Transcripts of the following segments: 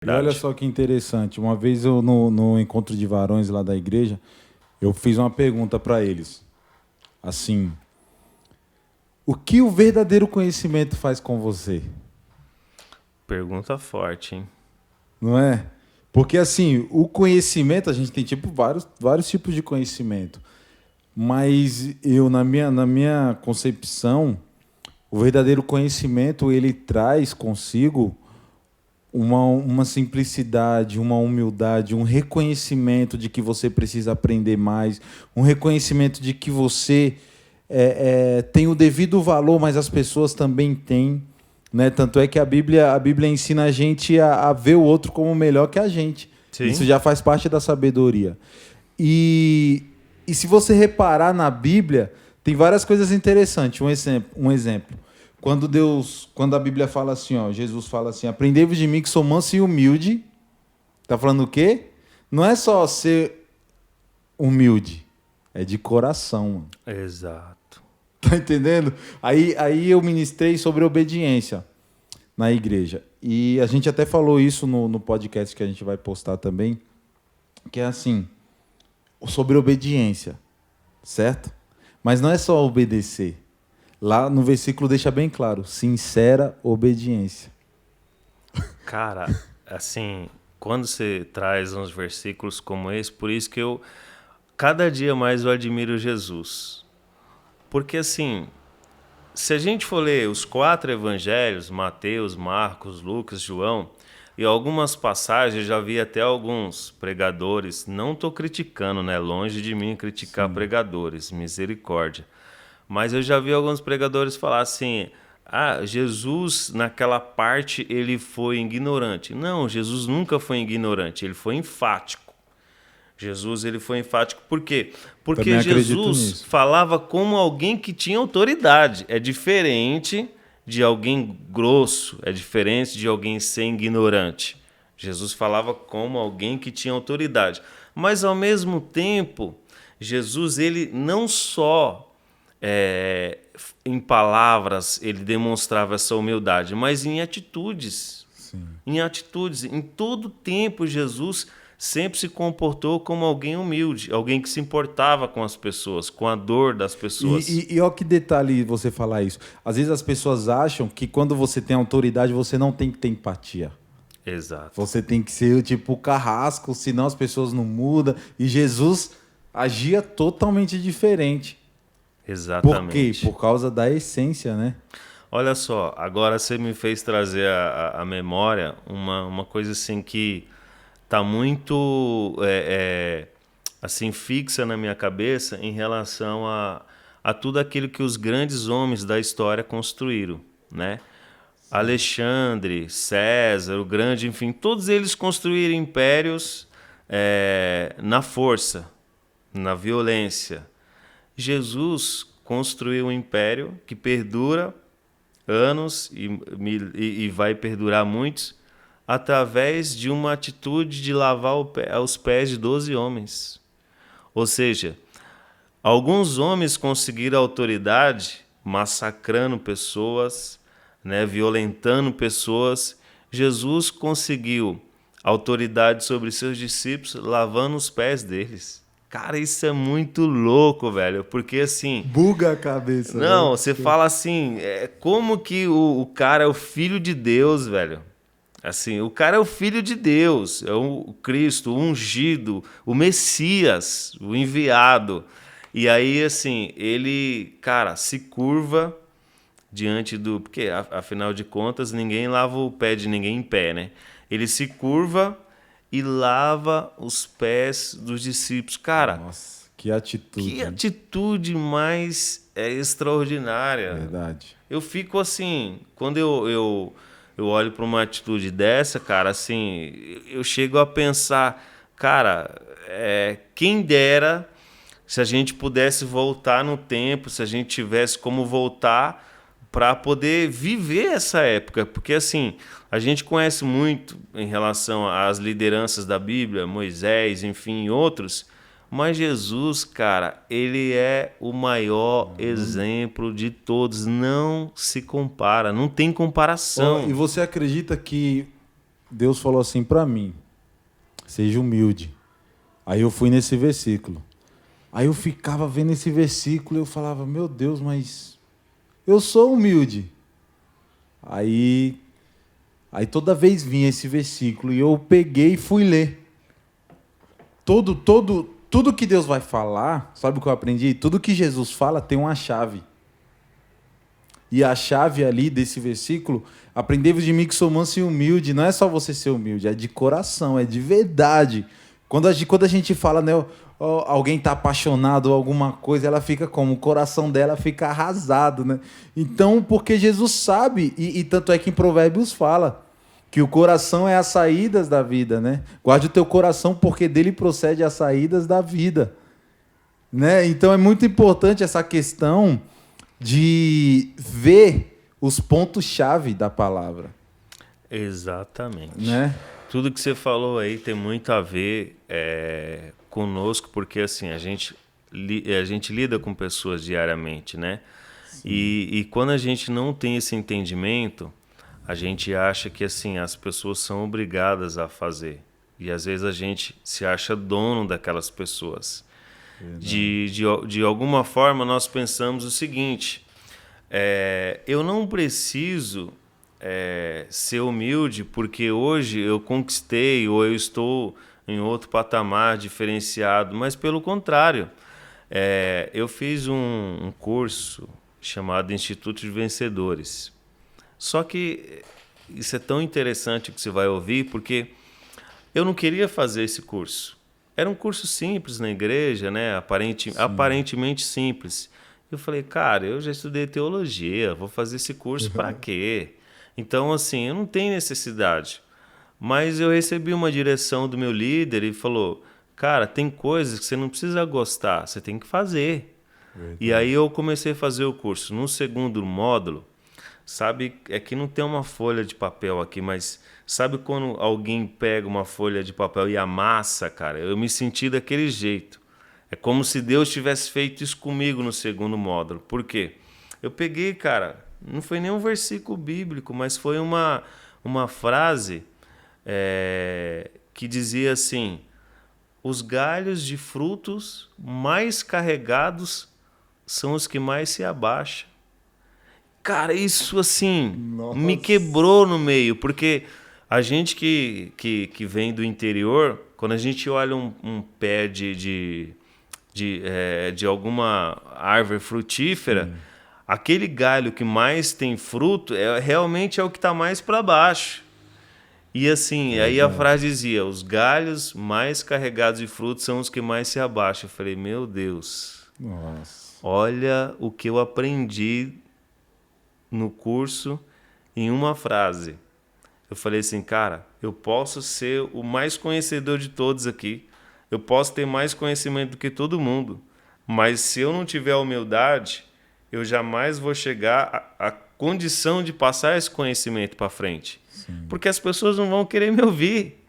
E olha Verdade. só que interessante, uma vez eu no encontro de varões lá da igreja, eu fiz uma pergunta para eles, assim, o que o verdadeiro conhecimento faz com você? Pergunta forte, hein? Não é? Porque assim, o conhecimento, a gente tem tipo vários tipos de conhecimento, mas eu na minha concepção, o verdadeiro conhecimento ele traz consigo uma simplicidade, uma humildade, um reconhecimento de que você precisa aprender mais, um reconhecimento de que você tem o devido valor, mas as pessoas também têm. Né? Tanto é que a Bíblia ensina a gente a ver o outro como melhor que a gente. Isso Sim. já faz parte da sabedoria. E, e se você reparar na Bíblia, tem várias coisas interessantes. Um exemplo. Quando a Bíblia fala assim, ó, Jesus fala assim, aprendei-vos de mim que sou manso e humilde. Tá falando o quê? Não é só ser humilde, é de coração, mano. Exato. Tá entendendo? Aí eu ministrei sobre obediência na igreja. E a gente até falou isso no podcast que a gente vai postar também, que é assim, sobre obediência, certo? Mas não é só obedecer. Lá no versículo deixa bem claro, sincera obediência. Cara, assim, quando você traz uns versículos como esse, por isso que cada dia mais eu admiro Jesus. Porque assim, se a gente for ler os 4 evangelhos, Mateus, Marcos, Lucas, João, e algumas passagens, eu já vi até alguns pregadores, não estou criticando, né? Longe de mim criticar Sim. pregadores, misericórdia. Mas eu já vi alguns pregadores falar assim: ah, Jesus naquela parte ele foi ignorante. Não, Jesus nunca foi ignorante, ele foi enfático. Jesus ele foi enfático por quê? Também Porque acredito Jesus nisso. falava como alguém que tinha autoridade. É diferente de alguém grosso, é diferente de alguém ser ignorante. Jesus falava como alguém que tinha autoridade. Mas ao mesmo tempo, Jesus ele não só em palavras ele demonstrava essa humildade, mas em atitudes. Sim. Em atitudes, em todo tempo Jesus sempre se comportou como alguém humilde, alguém que se importava com as pessoas, com a dor das pessoas. E olha que detalhe você falar isso. Às vezes as pessoas acham que quando você tem autoridade, você não tem que ter empatia. Exato. Você tem que ser tipo o carrasco, senão as pessoas não mudam. E Jesus agia totalmente diferente. Por quê? Exatamente. Por causa da essência, né? Olha só, agora você me fez trazer a memória uma coisa assim que tá muito assim fixa na minha cabeça em relação a tudo aquilo que os grandes homens da história construíram, né? Alexandre, César, o Grande, enfim, todos eles construíram impérios na força, na violência. Jesus construiu um império que perdura anos e vai perdurar muitos através de uma atitude de lavar os pés de 12 homens. Ou seja, alguns homens conseguiram autoridade massacrando pessoas, né, violentando pessoas. Jesus conseguiu autoridade sobre seus discípulos lavando os pés deles. Cara, isso é muito louco, velho. Porque assim, Buga a cabeça, não, né? você fala assim, como que o cara é o filho de Deus, velho? Assim, o cara é o filho de Deus, é o Cristo, o ungido, o Messias, o enviado. E aí, assim, ele, cara, se curva diante do. Porque, afinal de contas, ninguém lava o pé de ninguém em pé, né? Ele se curva e lava os pés dos discípulos. Cara, Nossa, que que atitude, hein? atitude mais extraordinária. Verdade. Eu fico assim, quando eu olho para uma atitude dessa, cara, assim, eu chego a pensar, cara, quem dera se a gente pudesse voltar no tempo, se a gente tivesse como voltar para poder viver essa época, porque assim, a gente conhece muito em relação às lideranças da Bíblia, Moisés, enfim, outros, mas Jesus, cara, ele é o maior exemplo de todos, não se compara, não tem Ó, e comparação. você acredita que Deus falou assim para mim: seja humilde. Aí eu fui nesse versículo. Aí eu ficava vendo esse versículo e eu falava: meu Deus, mas eu sou humilde. Aí toda vez vinha esse versículo e eu peguei e fui ler. Tudo que Deus vai falar, sabe o que eu aprendi? Tudo que Jesus fala tem uma chave. E a chave ali desse versículo, aprendei-vos de mim que sou manso e humilde, não é só você ser humilde, é de coração, é de verdade. Quando a gente fala, né, alguém está apaixonado ou alguma coisa, ela fica como? O coração dela fica arrasado, né? Então, porque Jesus sabe, e tanto é que em Provérbios fala, que o coração é as saídas da vida, né? Guarde o teu coração, porque dele procede as saídas da vida, né? Então é muito importante essa questão de ver os pontos-chave da palavra. Exatamente. Né? Tudo que você falou aí tem muito a ver conosco, porque assim, a gente lida com pessoas diariamente, né? E quando a gente não tem esse entendimento, a gente acha que assim, as pessoas são obrigadas a fazer. E às vezes a gente se acha dono daquelas pessoas. De alguma forma, nós pensamos o seguinte: eu não preciso ser humilde porque hoje eu conquistei ou eu estou em outro patamar diferenciado, mas pelo contrário, eu fiz um curso chamado Instituto de Vencedores. Só que isso é tão interessante que você vai ouvir, porque eu não queria fazer esse curso. Era um curso simples na igreja, né? Aparentemente simples. Eu falei, cara, eu já estudei teologia, vou fazer esse curso para quê? Então, assim, eu não tenho necessidade. Mas eu recebi uma direção do meu líder e falou, cara, tem coisas que você não precisa gostar, você tem que fazer. Verdade. E aí eu comecei a fazer o curso. No segundo módulo, sabe, é que não tem uma folha de papel aqui, mas sabe quando alguém pega uma folha de papel e amassa, cara? Eu me senti daquele jeito. É como se Deus tivesse feito isso comigo no segundo módulo. Por quê? Eu peguei, cara, não foi nem um versículo bíblico, mas foi uma frase que dizia assim: os galhos de frutos mais carregados são os que mais se abaixam. Cara, isso assim, me quebrou no meio, porque a gente que vem do interior, quando a gente olha um pé de alguma árvore frutífera, aquele galho que mais tem fruto realmente é o que está mais para baixo. E assim, aí a frase dizia, os galhos mais carregados de frutos são os que mais se abaixam. Eu falei, meu Deus, olha o que eu aprendi no curso em uma frase. Eu falei assim, cara, eu posso ser o mais conhecedor de todos aqui, eu posso ter mais conhecimento do que todo mundo, mas se eu não tiver humildade, eu jamais vou chegar à condição de passar esse conhecimento para frente. Sim. Porque as pessoas não vão querer me ouvir.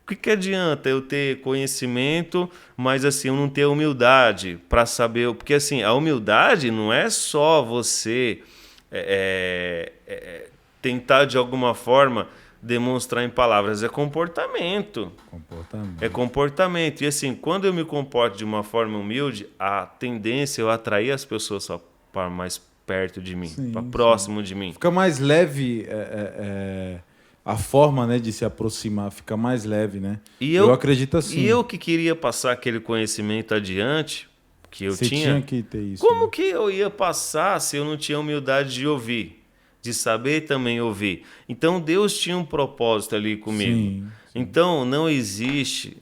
O que adianta eu ter conhecimento, mas assim, eu não ter humildade para saber... Porque assim, a humildade não é só você... tentar de alguma forma demonstrar em palavras, é comportamento. É comportamento. E assim, quando eu me comporto de uma forma humilde, a tendência é eu atrair as pessoas para mais perto de mim, para próximo de mim. Fica mais leve a forma, né, de se aproximar, fica mais leve, né? Eu acredito assim. E eu que queria passar aquele conhecimento adiante, que eu tinha que ter isso. Como que eu ia passar se eu não tinha humildade de ouvir? De saber também ouvir. Então Deus tinha um propósito ali comigo. Sim. Então não existe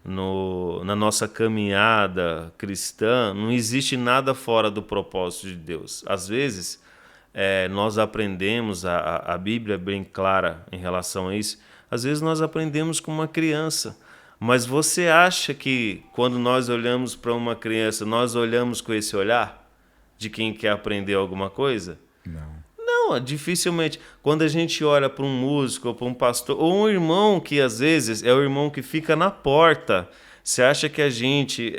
na nossa caminhada cristã, não existe nada fora do propósito de Deus. Às vezes nós aprendemos, a Bíblia é bem clara em relação a isso, às vezes nós aprendemos com uma criança. Mas você acha que quando nós olhamos para uma criança, nós olhamos com esse olhar de quem quer aprender alguma coisa? Não, dificilmente. Quando a gente olha para um músico, ou para um pastor, ou um irmão que às vezes é o irmão que fica na porta, você acha que a gente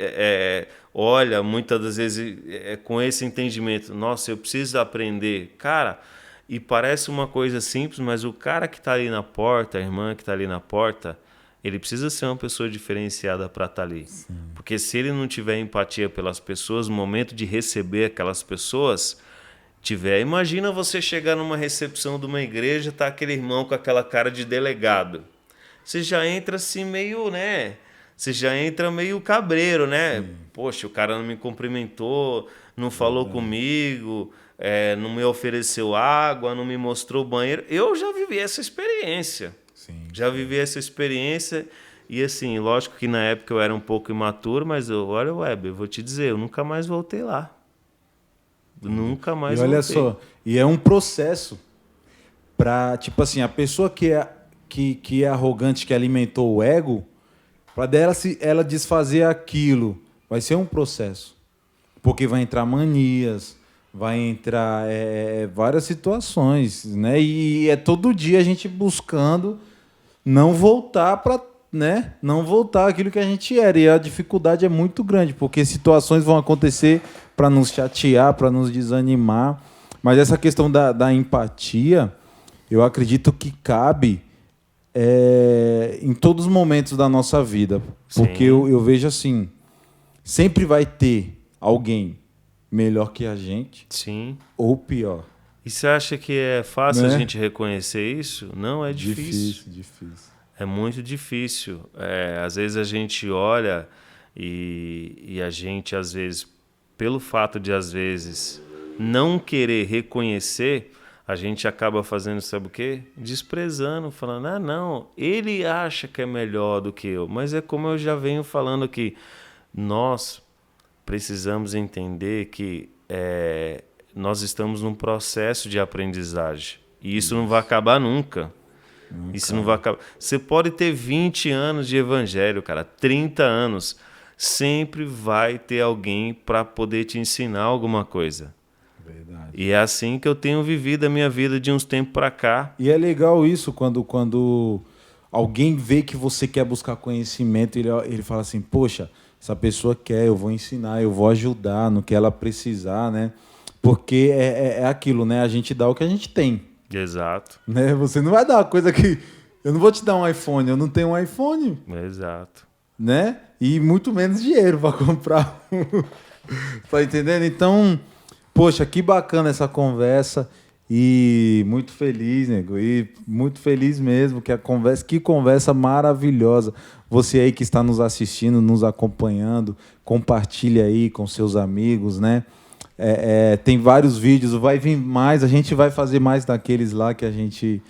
olha muitas das vezes com esse entendimento, nossa, eu preciso aprender. Cara, E parece uma coisa simples, mas o cara que está ali na porta, a irmã que está ali na porta, ele precisa ser uma pessoa diferenciada para estar ali. Sim. Porque se ele não tiver empatia pelas pessoas, no momento de receber aquelas pessoas, imagina você chegar numa recepção de uma igreja, tá aquele irmão com aquela cara de delegado. Você já entra assim meio, né? Você já entra meio cabreiro, né? Sim. Poxa, o cara não me cumprimentou, não falou comigo, não me ofereceu água, não me mostrou banheiro. Eu já vivi essa experiência. Sim. Já vivi essa experiência e, assim, lógico que na época eu era um pouco imaturo, mas olha, Weber, eu vou te dizer, eu nunca mais voltei lá. Nunca mais voltei. E olha só, e é um processo para, tipo assim, a pessoa que é arrogante, que alimentou o ego, para ela desfazer aquilo, vai ser um processo. Porque vai entrar manias, vai entrar várias situações, né? E é todo dia a gente buscando não voltar para, né? Não voltar aquilo que a gente era. E a dificuldade é muito grande, porque situações vão acontecer para nos chatear, para nos desanimar. Mas essa questão da empatia, eu acredito que cabe em todos os momentos da nossa vida. Porque eu vejo assim, sempre vai ter alguém melhor que a gente. Sim. Ou pior. E você acha que é fácil, né, a gente reconhecer isso? Não, é difícil. Difícil. É muito difícil. Às vezes a gente olha e a gente, às vezes, pelo fato de, às vezes, não querer reconhecer, a gente acaba fazendo, sabe o quê? Desprezando, falando, não, ele acha que é melhor do que eu. Mas é como eu já venho falando aqui, nós precisamos entender que nós estamos num processo de aprendizagem. E isso não vai acabar nunca. Isso não vai acabar. Você pode ter 20 anos de evangelho, cara, 30 anos. Sempre vai ter alguém para poder te ensinar alguma coisa. Verdade. E é assim que eu tenho vivido a minha vida de uns tempos para cá. E é legal isso, quando alguém vê que você quer buscar conhecimento, ele fala assim, poxa, essa pessoa quer, eu vou ensinar, eu vou ajudar no que ela precisar, né? Porque é aquilo, né? A gente dá o que a gente tem. Exato. Né? Você não vai dar uma coisa que... Eu não vou te dar um iPhone, eu não tenho um iPhone. Exato. Né? E muito menos dinheiro para comprar. Tá entendendo? Então, poxa, que bacana essa conversa. E muito feliz, nego. E muito feliz mesmo que conversa maravilhosa. Você aí que está nos assistindo, nos acompanhando, compartilha aí com seus amigos, né? Tem vários vídeos, vai vir mais, a gente vai fazer mais daqueles lá que a gente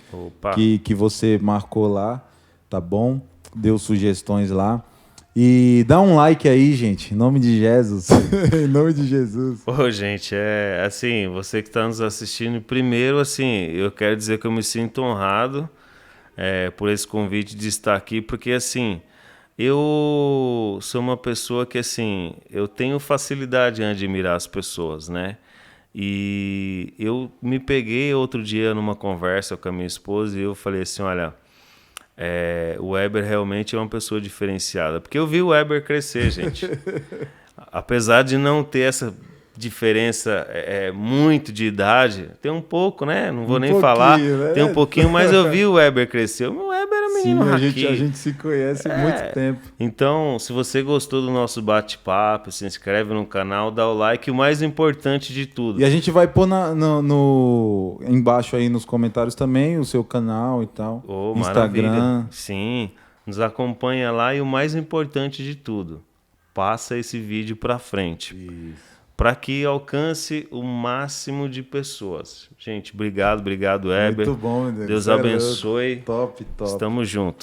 que você marcou lá, tá bom? Deu sugestões lá. E dá um like aí, gente, em nome de Jesus. Em nome de Jesus. Pô, gente, assim, você que está nos assistindo, primeiro, assim, eu quero dizer que eu me sinto honrado por esse convite de estar aqui, porque, assim, eu sou uma pessoa que, assim, eu tenho facilidade em admirar as pessoas, né? E eu me peguei outro dia numa conversa com a minha esposa e eu falei assim, olha, o Weber realmente é uma pessoa diferenciada. Porque eu vi o Weber crescer, gente. Apesar de não ter essa diferença muito de idade, tem um pouco, né? Não vou nem falar, né? Tem um pouquinho, mas eu vi o Weber crescer. O Weber era menino raqui. A gente se conhece há muito tempo. Então, se você gostou do nosso bate-papo, se inscreve no canal, dá o like, o mais importante de tudo. E a gente vai pôr embaixo aí nos comentários também o seu canal e tal. Instagram. Maravilha. Sim, nos acompanha lá e o mais importante de tudo, passa esse vídeo para frente. Isso. Para que alcance o máximo de pessoas. Gente, obrigado, Weber. Muito bom, meu Deus. Deus abençoe. Top. Estamos juntos.